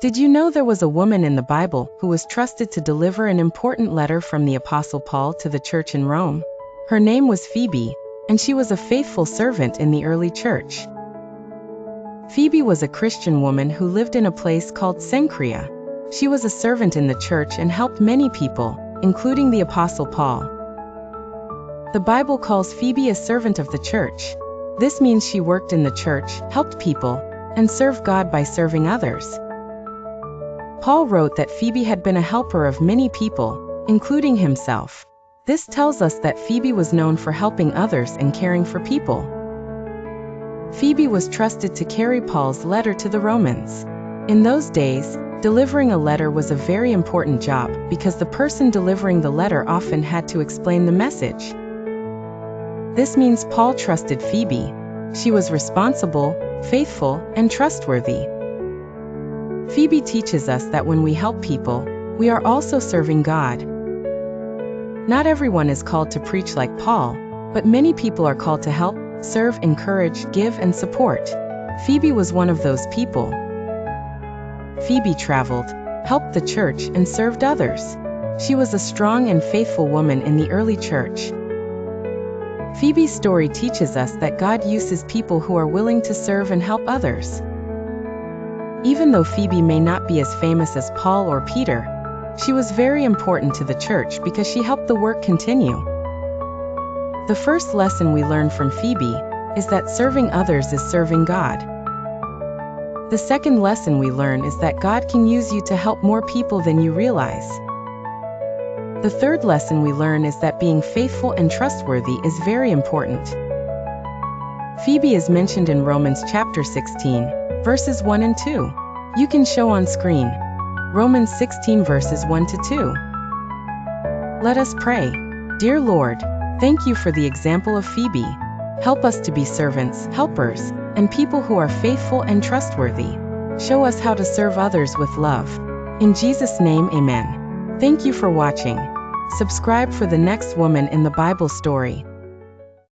Did you know there was a woman in the Bible who was trusted to deliver an important letter from the Apostle Paul to the church in Rome? Her name was Phoebe, and she was a faithful servant in the early church. Phoebe was a Christian woman who lived in a place called Cenchrea. She was a servant in the church and helped many people, including the Apostle Paul. The Bible calls Phoebe a servant of the church. This means she worked in the church, helped people, and served God by serving others. Paul wrote that Phoebe had been a helper of many people, including himself. This tells us that Phoebe was known for helping others and caring for people. Phoebe was trusted to carry Paul's letter to the Romans. In those days, delivering a letter was a very important job because the person delivering the letter often had to explain the message. This means Paul trusted Phoebe. She was responsible, faithful, and trustworthy. Phoebe teaches us that when we help people, we are also serving God. Not everyone is called to preach like Paul, but many people are called to help, serve, encourage, give, and support. Phoebe was one of those people. Phoebe traveled, helped the church, and served others. She was a strong and faithful woman in the early church. Phoebe's story teaches us that God uses people who are willing to serve and help others. Even though Phoebe may not be as famous as Paul or Peter, she was very important to the church because she helped the work continue. The first lesson we learn from Phoebe is that serving others is serving God. The second lesson we learn is that God can use you to help more people than you realize. The third lesson we learn is that being faithful and trustworthy is very important. Phoebe is mentioned in Romans chapter 16, verses 1 and 2. You can show on screen. Romans 16 verses 1 to 2. Let us pray. Dear Lord, thank you for the example of Phoebe. Help us to be servants, helpers, and people who are faithful and trustworthy. Show us how to serve others with love. In Jesus' name, amen. Thank you for watching. Subscribe for the next woman in the Bible story.